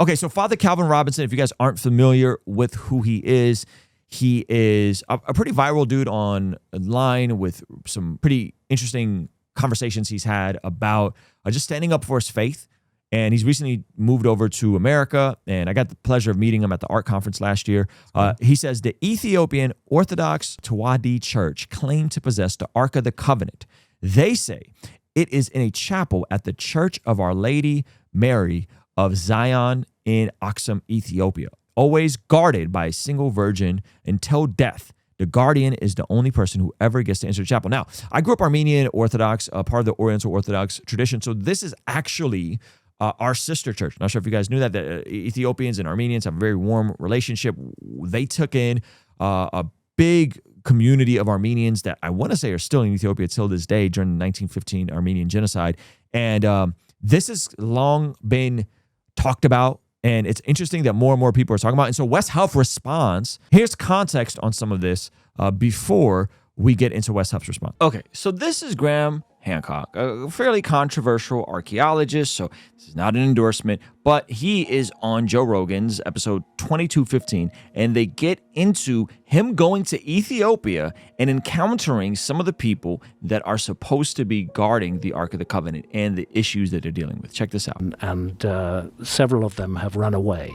Okay, so Father Calvin Robinson, if you guys aren't familiar with who he is a pretty viral dude online with some pretty interesting conversations he's had about just standing up for his faith. And he's recently moved over to America, and I got the pleasure of meeting him at the Ark Conference last year. He says the Ethiopian Orthodox Tewahidi Church claimed to possess the Ark of the Covenant. They say it is in a chapel at the Church of Our Lady Mary of Zion in Aksum, Ethiopia, always guarded by a single virgin until death. The guardian is the only person who ever gets to enter the chapel. Now, I grew up Armenian Orthodox, part of the Oriental Orthodox tradition, so this is actually our sister church. Not sure if you guys knew that. The Ethiopians and Armenians have a very warm relationship. They took in a big community of Armenians that I want to say are still in Ethiopia till this day during the 1915 Armenian genocide. And this has long been talked about, and it's interesting that more and more people are talking about it. And so Wes Huff responds. Here's context on some of this before we get into Wes Huff's response. Okay, so this is Graham Hancock, a fairly controversial archaeologist, so this is not an endorsement, but he is on Joe Rogan's episode 2215, and they get into him going to Ethiopia and encountering some of the people that are supposed to be guarding the Ark of the Covenant and the issues that they're dealing with. Check this out. And several of them have run away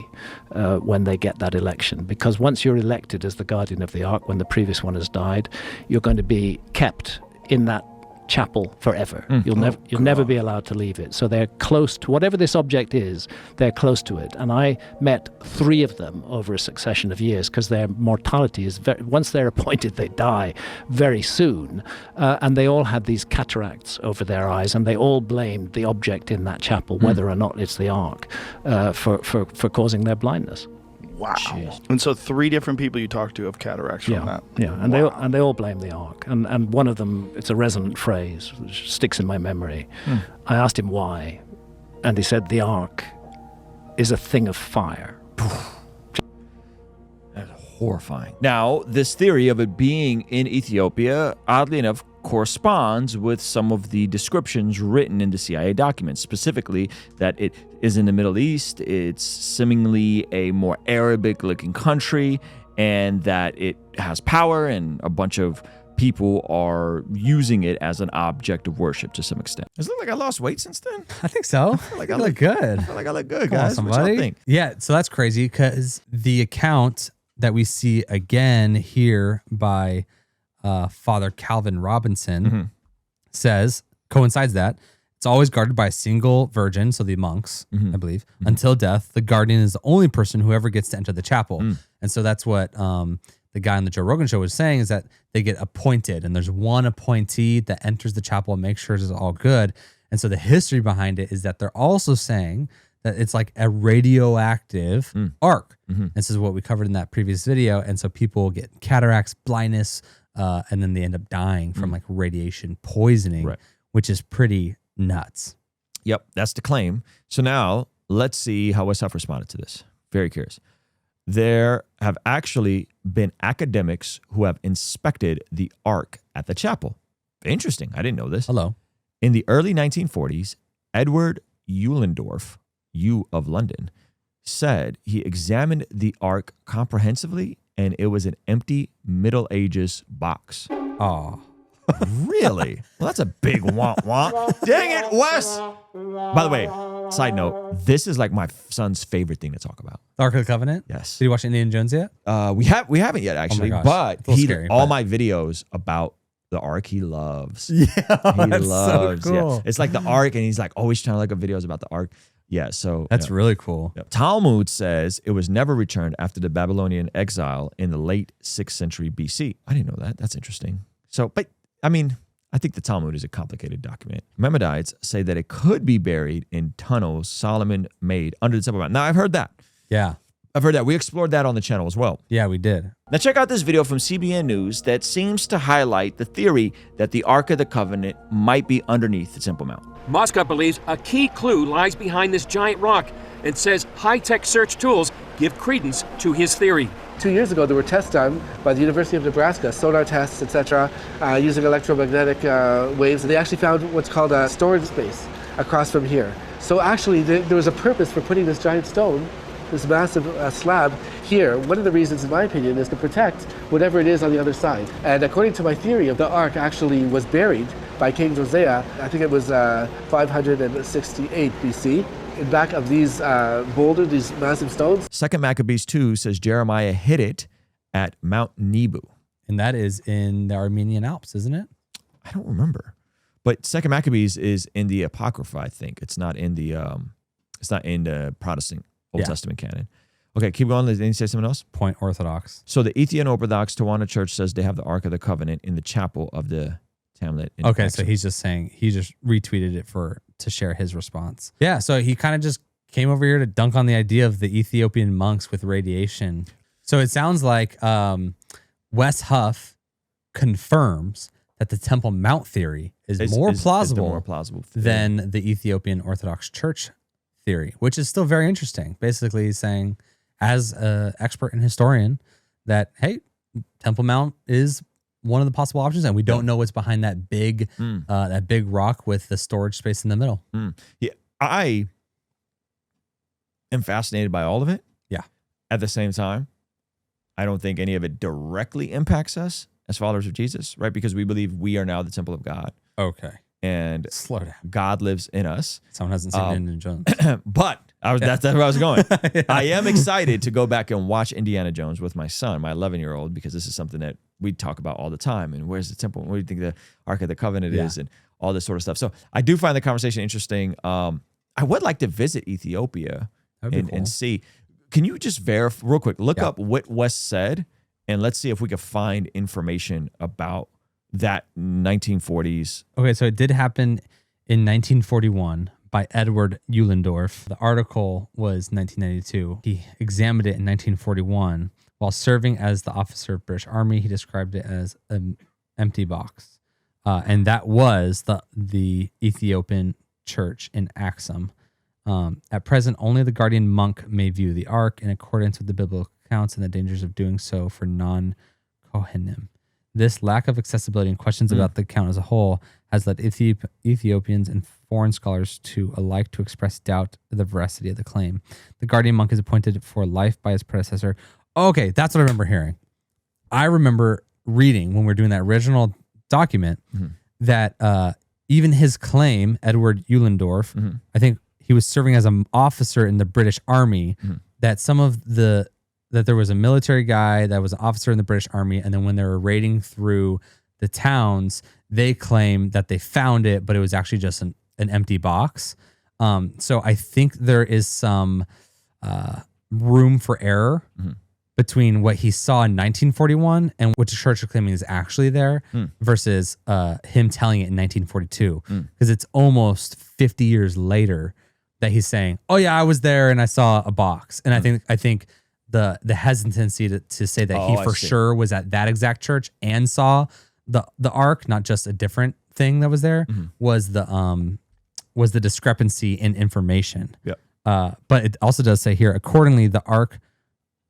when they get that election, because once you're elected as the guardian of the Ark, when the previous one has died, you're going to be kept in that chapel forever. You'll never be allowed to leave it. So they're close to whatever this object is. They're close to it. And I met 3 of them over a succession of years, because their mortality is once they're appointed, they die very soon. And they all had these cataracts over their eyes, and they all blamed the object in that chapel, whether or not it's the Ark, for causing their blindness. Wow. Jeez. And so 3 different people you talked to have cataracts from that. Yeah, and they all blame the Ark. And one of them, it's a resonant phrase, which sticks in my memory. I asked him why, and he said the Ark is a thing of fire. That's horrifying. Now, this theory of it being in Ethiopia, oddly enough, corresponds with some of the descriptions written in the CIA documents, specifically that it is in the Middle East, it's seemingly a more Arabic-looking country, and that it has power, and a bunch of people are using it as an object of worship to some extent. Does it look like I lost weight since then? I think so. I feel like I look good. I feel like I look good, guys. Come on, what y'all think? Yeah, so that's crazy, because the account that we see again here by Father Calvin Robinson coincides that it's always guarded by a single virgin, so the monks, I believe, until death. The guardian is the only person who ever gets to enter the chapel. And so that's what the guy on the Joe Rogan show was saying, is that they get appointed, and there's one appointee that enters the chapel and makes sure it's all good. And so the history behind it is that they're also saying that it's like a radioactive ark. And this is what we covered in that previous video. And so people get cataracts, blindness, and then they end up dying from like radiation poisoning, which is pretty nuts. Yep, that's the claim. So now let's see how Wes Huff responded to this. Very curious. There have actually been academics who have inspected the Ark at the chapel. Interesting. I didn't know this. Hello. In the early 1940s, Edward Eulendorf, U of London, said he examined the Ark comprehensively, and it was an empty Middle Ages box. Oh, really? Well, that's a big womp. Dang it, Wes! By the way, side note, this is like my son's favorite thing to talk about. the Ark of the Covenant? Yes. Did you watch Indiana Jones yet? We haven't yet, actually. gosh. But It's a little scary, all but- my videos about the Ark he loves. Yeah, He that's loves. so cool. Yeah. It's like the Ark, and he's like always trying to look up videos about the Ark. Yeah, so That's really cool. yeah. Talmud says it was never returned after the Babylonian exile in the late 6th century BC. I didn't know that. That's interesting. So, but I mean, I think the Talmud is a complicated document. Maimonides say that it could be buried in tunnels Solomon made under the Temple Mount. Now, I've heard that. Yeah. I've heard that. We explored that on the channel as well. Yeah, we did. Now check out this video from CBN News that seems to highlight the theory that the Ark of the Covenant might be underneath the Temple Mount. Moscow believes a key clue lies behind this giant rock and says high-tech search tools give credence to his theory. 2 years ago, there were tests done by the University of Nebraska, sonar tests, etc., using electromagnetic waves, and they actually found what's called a storage space across from here. So actually, there was a purpose for putting this giant stone, this massive slab here. One of the reasons, in my opinion, is to protect whatever it is on the other side. And according to my theory, the Ark actually was buried by King Josiah. I think it was 568 BC. In back of these boulders, these massive stones. 2 Maccabees 2 says Jeremiah hid it at Mount Nebo. And that is in the Armenian Alps, isn't it? I don't remember. But 2 Maccabees is in the Apocrypha, I think. It's not in the Protestant Old Testament canon. Okay, keep going. Did you say something else? Point Orthodox. So the Ethiopian Orthodox Tawana Church says they have the Ark of the Covenant in the chapel of the Tamlet. Okay, so he's just saying, he just retweeted it to share his response. Yeah, so he kind of just came over here to dunk on the idea of the Ethiopian monks with radiation. So it sounds like Wes Huff confirms that the Temple Mount theory is more plausible than the Ethiopian Orthodox Church theory, which is still very interesting. Basically, he's saying, as an expert and historian, that, hey, Temple Mount is one of the possible options, and we don't know what's behind that big rock with the storage space in the middle. Yeah, I am fascinated by all of it. Yeah. At the same time, I don't think any of it directly impacts us as followers of Jesus, right? Because we believe we are now the temple of God. Okay. And slow down. God lives in us. Someone hasn't seen Indiana Jones. But that's where I was going. Yeah. I am excited to go back and watch Indiana Jones with my son, my 11-year-old, because this is something that we talk about all the time. And where's the temple? What do you think the Ark of the Covenant is? And all this sort of stuff. So I do find the conversation interesting. I would like to visit Ethiopia and see. Can you just verify real quick? Look up what Wes said, and let's see if we can find information about that 1940s. Okay, so it did happen in 1941 by Edward Eulendorf. The article was 1992. He examined it in 1941. While serving as the officer of British Army, he described it as an empty box. And that was the Ethiopian church in Axum. At present, only the guardian monk may view the Ark in accordance with the biblical accounts and the dangers of doing so for non-Kohanim. This lack of accessibility and questions about the account as a whole has led Ethiopians and foreign scholars alike to express doubt of the veracity of the claim. The guardian monk is appointed for life by his predecessor. Okay, that's what I remember hearing. I remember reading when we were doing that original document that even his claim, Edward Eulendorf, I think he was serving as an officer in the British Army, that there was a military guy that was an officer in the British Army, and then when they were raiding through the towns, they claimed that they found it, but it was actually just an empty box. So I think there is some room for error between what he saw in 1941 and what the church is claiming is actually there versus him telling it in 1942. Because it's almost 50 years later that he's saying, oh yeah, I was there and I saw a box. And I think the hesitancy to say that he for sure was at that exact church and saw the Ark, not just a different thing that was there, was the discrepancy in information. But it also does say here, accordingly, the Ark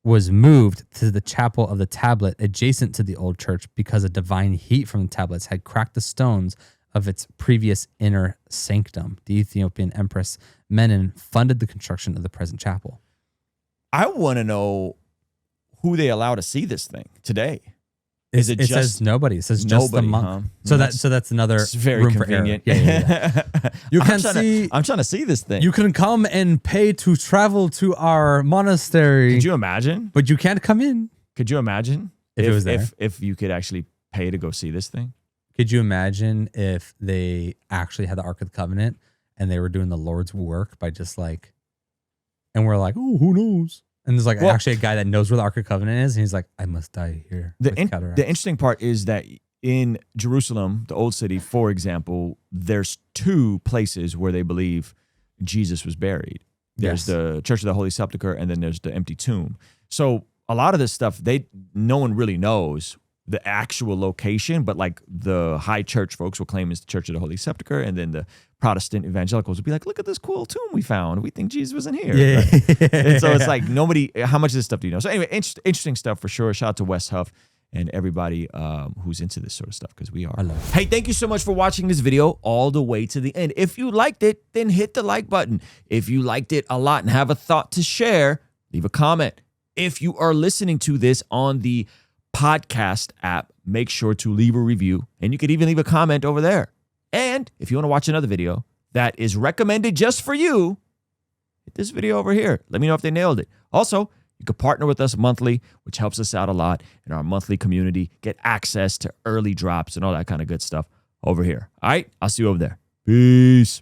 was moved to the chapel of the tablet adjacent to the old church because a divine heat from the tablets had cracked the stones of its previous inner sanctum. The Ethiopian Empress Menon funded the construction of the present chapel. I want to know who they allow to see this thing today. Is it just says nobody? It says just the monk. Huh? So that's another very room convenient. For error. Yeah. You can see. I'm trying to see this thing. You can come and pay to travel to our monastery. Could you imagine? But you can't come in. Could you imagine if it was there? If you could actually pay to go see this thing? Could you imagine if they actually had the Ark of the Covenant and they were doing the Lord's work by just like, and we're like, oh, who knows? And there's actually a guy that knows where the Ark of the Covenant is, and he's like, I must die here. The interesting part is that in Jerusalem, the old city, for example, there's two places where they believe Jesus was buried. There's the Church of the Holy Sepulchre, and then there's the empty tomb. So a lot of this stuff, no one really knows the actual location, but like the high church folks will claim it's the Church of the Holy Sepulchre, and then the Protestant evangelicals will be like, look at this cool tomb we found. We think Jesus was in here. Yeah. Right? And so it's like how much of this stuff do you know? So anyway, interesting stuff for sure. Shout out to Wes Huff and everybody who's into this sort of stuff, because we are. I love it. Hey, thank you so much for watching this video all the way to the end. If you liked it, then hit the like button. If you liked it a lot and have a thought to share, leave a comment. If you are listening to this on the podcast app, make sure to leave a review, and you could even leave a comment over there. And if you want to watch another video that is recommended just for you, hit this video over here. Let me know if they nailed it. Also, you can partner with us monthly, which helps us out a lot in our monthly community. Get access to early drops and all that kind of good stuff over here. All right, I'll see you over there. Peace.